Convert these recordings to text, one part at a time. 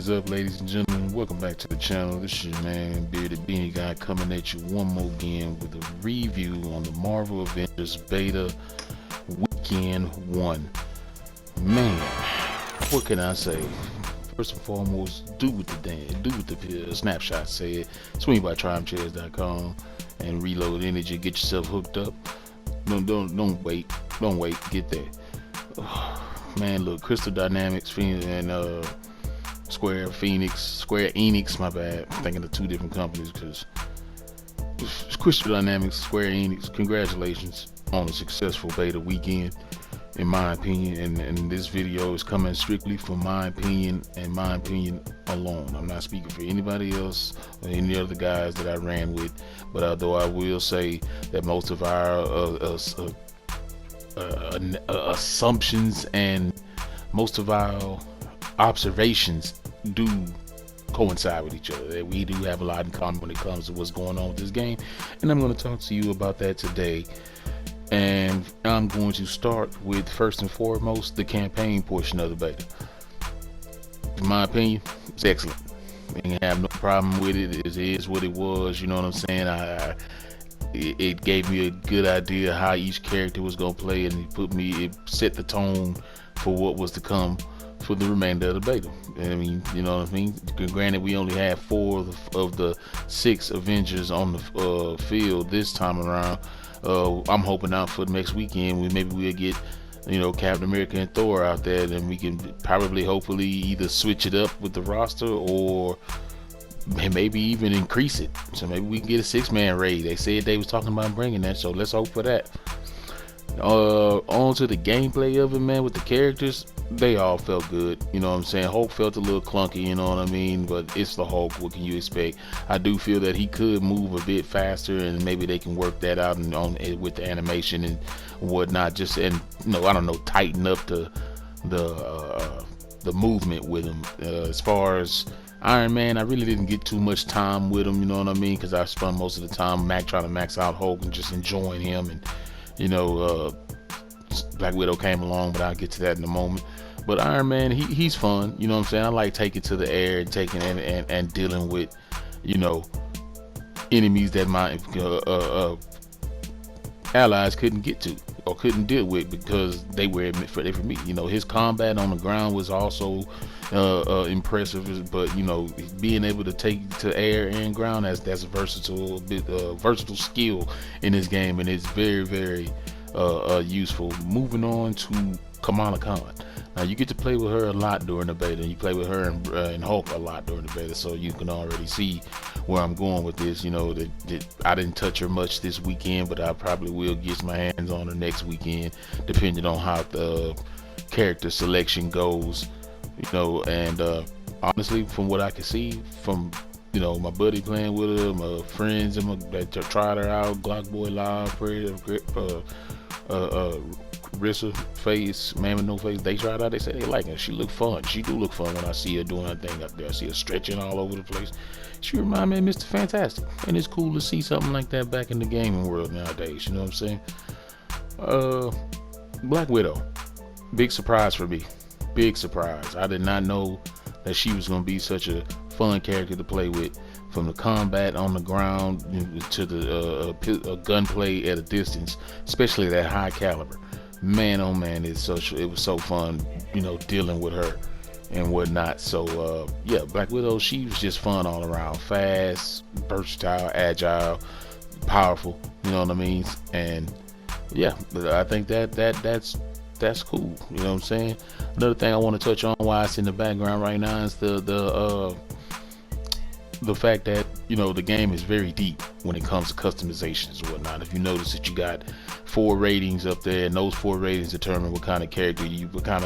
is up, ladies and gentlemen? Welcome back to the channel. This is your man, Bearded Beanie Guy, coming at you one more again with a review on the Marvel Avengers Beta Weekend 1. Man, what can I say? First and foremost, do what the snapshot said. Swing by TriumphChairs.com and reload energy. Get yourself hooked up. Don't wait. Get there. Man, look, Crystal Dynamics and Square Enix, my bad. I'm thinking of two different companies because Crystal Dynamics, Square Enix, congratulations on a successful beta weekend, in my opinion. And this video is coming strictly from my opinion and my opinion alone. I'm not speaking for anybody else or any other guys that I ran with, but although I will say that most of our assumptions and most of our observations do coincide with each other, that we do have a lot in common when it comes to what's going on with this game, and I'm going to talk to you about that today. And I'm going to start with, first and foremost, the campaign portion of the beta. In my opinion, it's excellent. I have no problem with it. It is what it was, you know what I'm saying? It gave me a good idea how each character was going to play, and it set the tone for what was to come for the remainder of the beta. I mean, you know what I mean? Granted, we only had 4 of the 6 Avengers on the field this time around. I'm hoping out for the next weekend maybe we'll get, you know, Captain America and Thor out there, and we can hopefully either switch it up with the roster or maybe even increase it. So maybe we can get a 6-man raid. They said they was talking about bringing that, so let's hope for that. On to the gameplay of it, man. With the characters, they all felt good, you know what I'm saying? Hulk felt a little clunky, you know what I mean, but it's the Hulk. What can you expect? I do feel that he could move a bit faster, and maybe they can work that out with the animation and whatnot, tighten up the movement with him. As far as Iron Man, I really didn't get too much time with him, you know what I mean, because I spent most of the time trying to max out Hulk and just enjoying him. And you know, Black Widow came along, but I'll get to that in a moment. But Iron Man, he's fun, you know what I'm saying? I like taking to the air and taking and dealing with, you know, enemies that my allies couldn't get to or couldn't deal with because they were for me. You know, his combat on the ground was also impressive, but you know, being able to take to air and ground, that's a versatile skill in this game, and it's very, very useful. Moving on to Kamala Khan. Now you get to play with her a lot during the beta, and you play with her and Hulk a lot during the beta, so you can already see where I'm going with this. You know, that I didn't touch her much this weekend, but I probably will get my hands on her next weekend, depending on how the character selection goes. You know, and honestly, from what I can see, from, you know, my buddy playing with her, my friends that tried her out, Glock Boy Live, Rissa Face, Man with No Face, they tried out. They said they like her. She look fun. She do look fun when I see her doing her thing up there. I see her stretching all over the place. She remind me of Mr. Fantastic, and it's cool to see something like that back in the gaming world nowadays. You know what I'm saying? Black Widow, big surprise for me. Big surprise. I did not know that she was going to be such a fun character to play with, from the combat on the ground to the gunplay at a distance, especially that high caliber. Man, oh man, it was so fun, you know, dealing with her and whatnot. So yeah, Black Widow, she was just fun all around. Fast, versatile, agile, powerful, you know what I mean? And yeah, I think that's cool, you know what I'm saying? Another thing I want to touch on while it's in the background right now is the fact that, you know, the game is very deep when it comes to customizations and whatnot. If you notice that you got 4 ratings up there, and those 4 ratings determine what kind of character what kind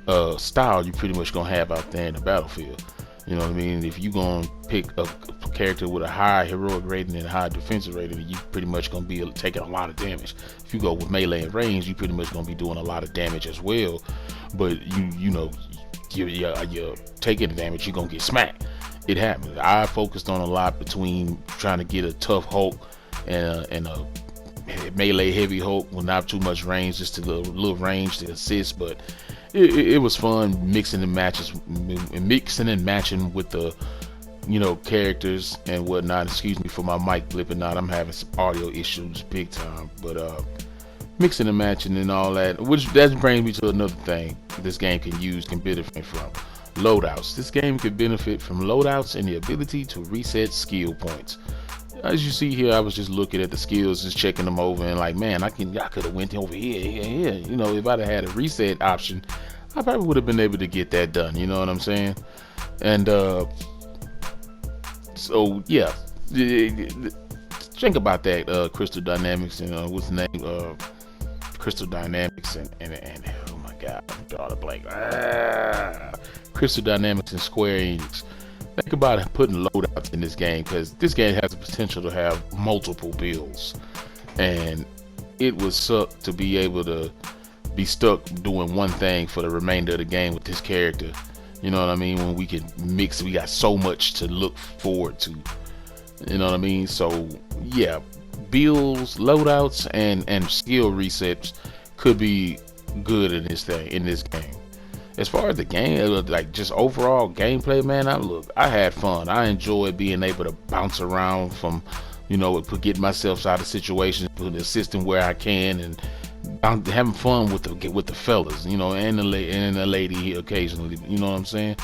of style you pretty much gonna have out there in the battlefield. You know what I mean? If you gonna pick a character with a high heroic rating and a high defensive rating, you pretty much gonna be taking a lot of damage. If you go with melee and range, you pretty much gonna be doing a lot of damage as well. But you're taking the damage, you're gonna get smacked. It happens. I focused on a lot between trying to get a tough Hulk and a melee heavy Hulk with not too much range, just a little range to assist. But it was fun mixing and matching with the characters and whatnot. Excuse me for my mic blipping out. I'm having some audio issues big time, but mixing and matching and all that, which that brings me to another thing this game can benefit from: loadouts. This game can benefit from loadouts and the ability to reset skill points. As you see here, I was just looking at the skills, just checking them over, and like, man, I could have went over here. If I'd have had a reset option, I probably would have been able to get that done. You know what I'm saying? And so yeah, think about that. Crystal Dynamics and what's the name? Crystal Dynamics and oh my God, I'm drawing a blank. Crystal Dynamics and Square Enix. Think about putting loadouts in this game, because this game has the potential to have multiple builds, and it would suck to be able to be stuck doing one thing for the remainder of the game with this character. You know what I mean? When we can mix, we got so much to look forward to. You know what I mean? So yeah, builds, loadouts, and skill resets could be good in this game. As far as the game, like just overall gameplay, man, I had fun. I enjoyed being able to bounce around from, getting myself out of situations, putting the system where I can, and having fun with the fellas, and the lady occasionally. You know what I'm saying?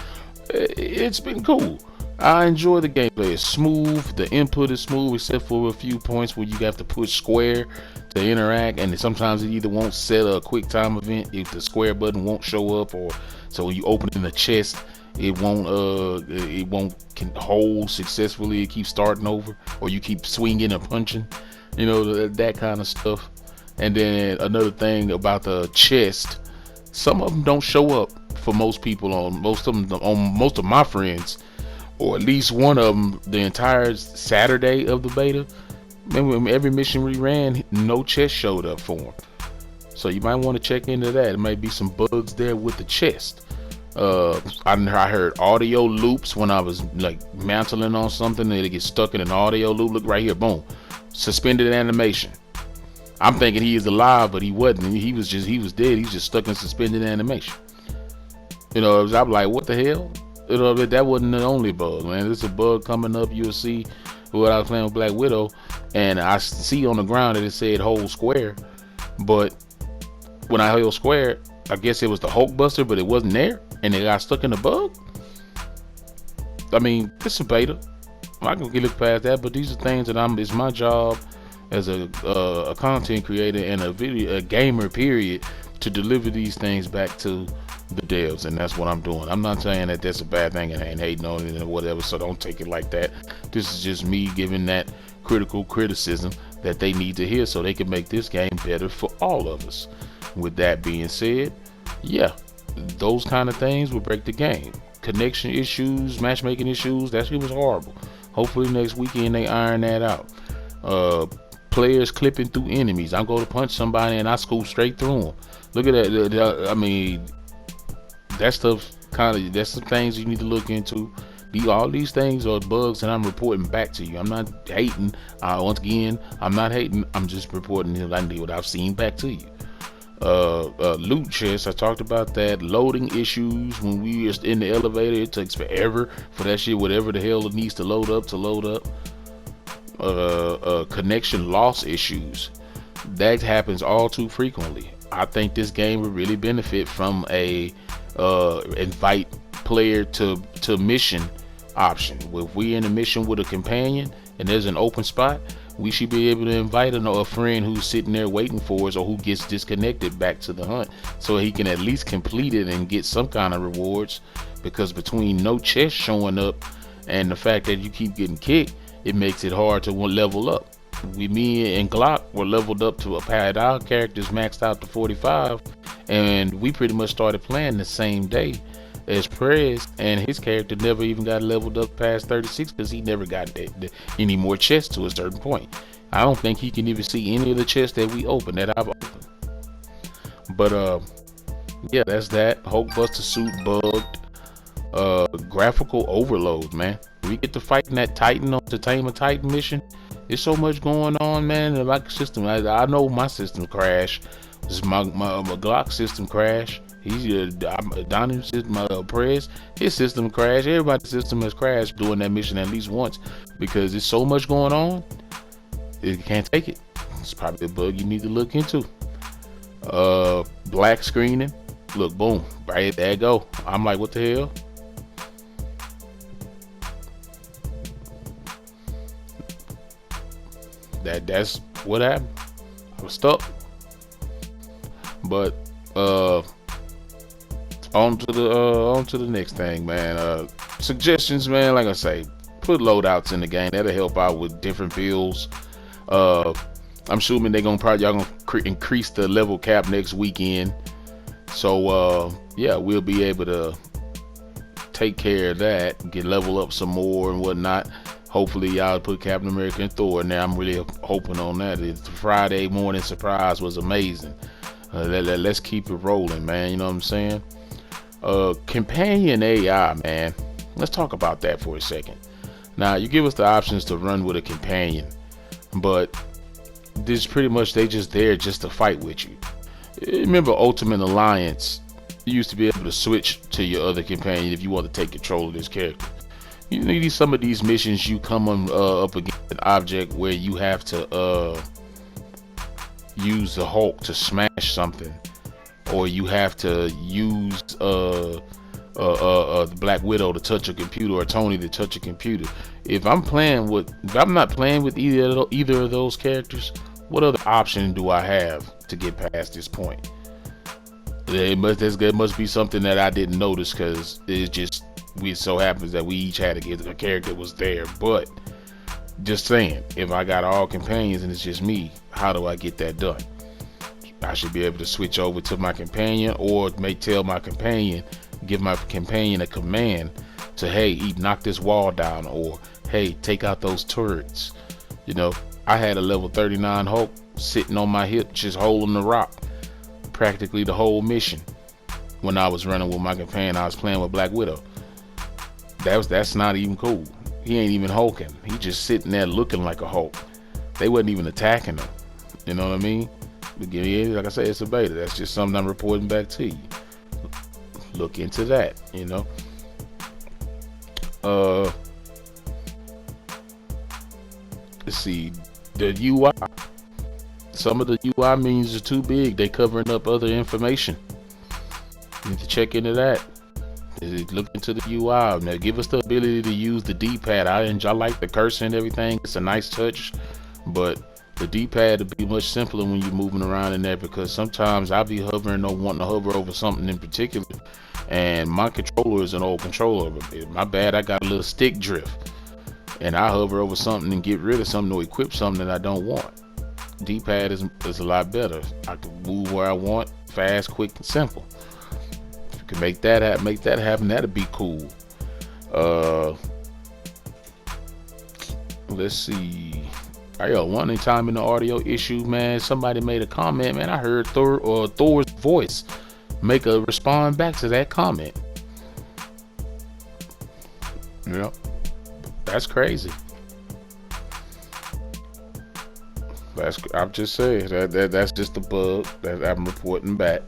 It's been cool. I enjoy the gameplay. It's smooth. The input is smooth, except for a few points where you have to push square to interact, and sometimes it either won't set a quick time event if the square button won't show up, or so when you open in the chest, it won't can hold successfully. It keeps starting over, or you keep swinging and punching, that kind of stuff. And then another thing about the chest, some of them don't show up for most people on most of my friends, or at least one of them the entire Saturday of the beta. Remember, every mission we ran, no chest showed up for him. So you might want to check into that. There might be some bugs there with the chest. I heard audio loops when I was like mantling on something, and it get stuck in an audio loop. Look right here, boom, suspended animation. I'm thinking he is alive, but he wasn't. He was dead. He's just stuck in suspended animation. I'm like, what the hell? That wasn't the only bug, man. There's a bug coming up. You'll see when I was playing with Black Widow, and I see on the ground that it said hold square, but when I held square, I guess it was the Hulk Buster, but it wasn't there, and it got stuck in the bug. I mean, it's a beta. I can look past that, but these are things that it's my job as a content creator and a gamer period to deliver these things back to the devs, and that's what I'm doing. I'm not saying that that's a bad thing and I ain't hating on it or whatever, so don't take it like that. This is just me giving that critical criticism that they need to hear so they can make this game better for all of us. With that being said, yeah, those kind of things will break the game. Connection issues, matchmaking issues, that shit was horrible. Hopefully next weekend they iron that out. Players clipping through enemies. I'm going to punch somebody and I scoop straight through them. Look at that. I mean, that's some things you need to look into. All these things are bugs, and I'm reporting back to you. I'm not hating. Once again, I'm not hating. I'm just reporting what I've seen back to you. Loot chests, I talked about that. Loading issues when we are in the elevator, it takes forever for that shit, whatever the hell it needs to load up. Connection loss issues, that happens all too frequently. I think this game would really benefit from a invite player to mission option. If we're in a mission with a companion and there's an open spot, we should be able to invite a friend who's sitting there waiting for us, or who gets disconnected, back to the hunt, so he can at least complete it and get some kind of rewards. Because between no chest showing up and the fact that you keep getting kicked, it makes it hard to level up. Me and Glock were leveled up to had our characters maxed out to 45, and we pretty much started playing the same day as Perez, and his character never even got leveled up past 36 because he never got any more chests to a certain point. I don't think he can even see any of the chests that we opened, that I've opened. But yeah, that's that. Hulkbuster suit bugged. Graphical overload, man. We get to fighting that Titan on the Tame a Titan mission. There's so much going on, man. In my system, I know my system crashed. My Glock system crashed. He's Donnie's system, Perez, his system crashed. Everybody's system has crashed doing that mission at least once because there's so much going on. It can't take it. It's probably a bug you need to look into. Black screening. Look, boom, right there you go. I'm like, what the hell? That's what happened. I was stuck. But on to the next thing, man. Suggestions, man. Like I say, put loadouts in the game. That'll help out with different builds. I'm assuming y'all gonna increase the level cap next weekend. So yeah, we'll be able to take care of that, get level up some more and whatnot. Hopefully y'all put Captain America and Thor in there. I'm really hoping on that. The Friday morning surprise was amazing. Let's keep it rolling, man. You know what I'm saying? Companion AI, man. Let's talk about that for a second. Now, you give us the options to run with a companion, but this pretty much they just there just to fight with you. Remember Ultimate Alliance? You used to be able to switch to your other companion if you want to take control of this character. You need some of these missions. You come up against an object where you have to use the Hulk to smash something, or you have to use the Black Widow to touch a computer, or Tony to touch a computer. If I'm not playing with either of those characters, what other option do I have to get past this point? There must be something that I didn't notice, because it so happens that we each had to get a character that was there. But just saying, if I got all companions and it's just me, how do I get that done? I should be able to switch over to my companion, or may tell my companion, give my companion a command to, hey, knock this wall down, or hey, take out those turrets. You know, I had a level 39 Hulk sitting on my hip just holding the rock practically the whole mission. When I was running with my companion, I was playing with Black Widow. That's not even cool. He ain't even hulking. He just sitting there looking like a Hulk. They wasn't even attacking him. You know what I mean? Again, like I say, it's a beta. That's just something I'm reporting back to you. Look into that, you know. Let's see, the UI. Some of the UI means are too big. They covering up other information. You need to check into that. Look into the UI. Now, give us the ability to use the D-pad. I like the cursor and everything. It's a nice touch, but the D-pad will be much simpler when you're moving around in there, because sometimes I'll be hovering or wanting to hover over something in particular, and my controller is an old controller. My bad, I got a little stick drift, and I hover over something and get rid of something or equip something that I don't want. D-pad is a lot better. I can move where I want, fast, quick, and simple. If you can make that happen, that'd be cool. Let's see. One time in the audio issue, man, somebody made a comment, man. I heard Thor's voice make a respond back to that comment. Yeah, that's crazy. I'm just saying that's just a bug that I'm reporting back,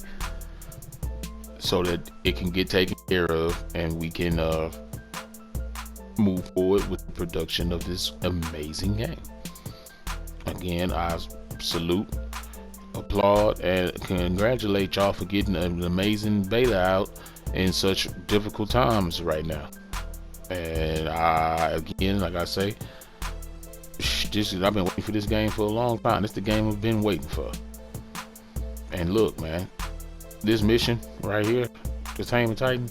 so that it can get taken care of and we can move forward with the production of this amazing game. Again, I salute, applaud, and congratulate y'all for getting an amazing beta out in such difficult times right now. And again, like I say, I've been waiting for this game for a long time. It's the game I've been waiting for. And look, man, this mission right here, the Tame Titan,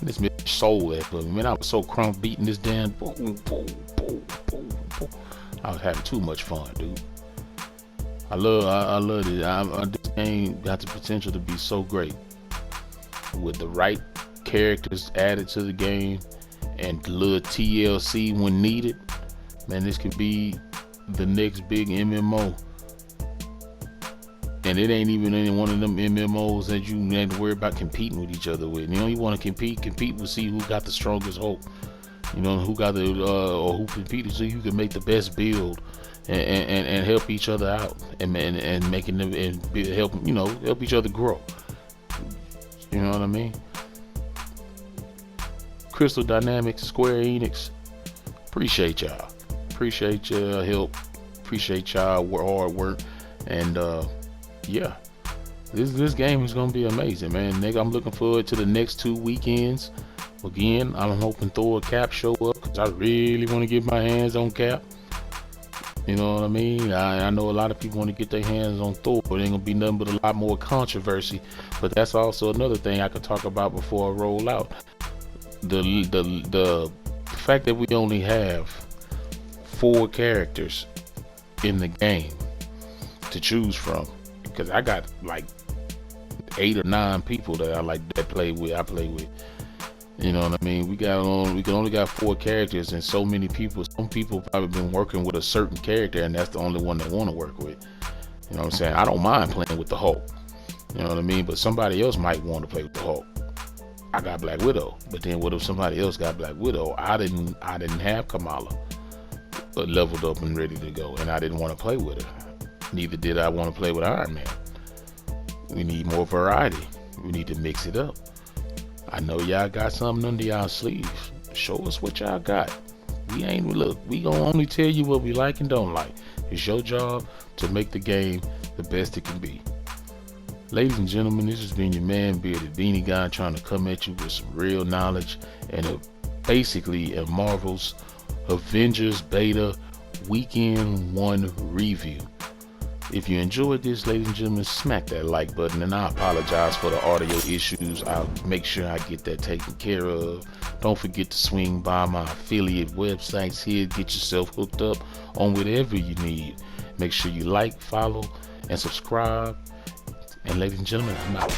this mission sold that for me. Man, I was so crunk beating this damn boom, boom, boom, boom, boom. I was having too much fun, dude. I love it. This game got the potential to be so great with the right characters added to the game and little TLC when needed. Man, this could be the next big MMO. And it ain't even any one of them MMOs that you have to worry about competing with each other with. You know, you want to compete with, see who got the strongest Hulk. You know, who got the or who competed, so you can make the best build and help each other out and making them and help each other grow. You know what I mean? Crystal Dynamics, Square Enix, appreciate y'all. Appreciate your help. Appreciate y'all hard work. And yeah, this game is gonna be amazing, man. Nigga, I'm looking forward to the next 2 weekends. Again, I'm hoping Thor Cap show up because I really want to get my hands on Cap. You know what I mean? I know a lot of people want to get their hands on Thor, but it ain't gonna be nothing but a lot more controversy. But that's also another thing I could talk about before I roll out. The fact that we only have 4 characters in the game to choose from, because I got like 8 or 9 people that I play with. You know what I mean? We can only got 4 characters, and so many people. Some people probably been working with a certain character, and that's the only one they want to work with. You know what I'm saying? I don't mind playing with the Hulk. You know what I mean? But somebody else might want to play with the Hulk. I got Black Widow, but then what if somebody else got Black Widow? I didn't have Kamala, but leveled up and ready to go, and I didn't want to play with her. Neither did I want to play with Iron Man. We need more variety. We need to mix it up. I know y'all got something under y'all sleeves. Show us what y'all got. We gonna only tell you what we like and don't like. It's your job to make the game the best it can be. Ladies and gentlemen, this has been your man Bearded Beanie Guy, trying to come at you with some real knowledge and basically a Marvel's Avengers Beta Weekend 1 review. If you enjoyed this, ladies and gentlemen, smack that like button, and I apologize for the audio issues. I'll make sure I get that taken care of. Don't forget to swing by my affiliate websites here. Get yourself hooked up on whatever you need. Make sure you like, follow, and subscribe. And ladies and gentlemen, I'm out.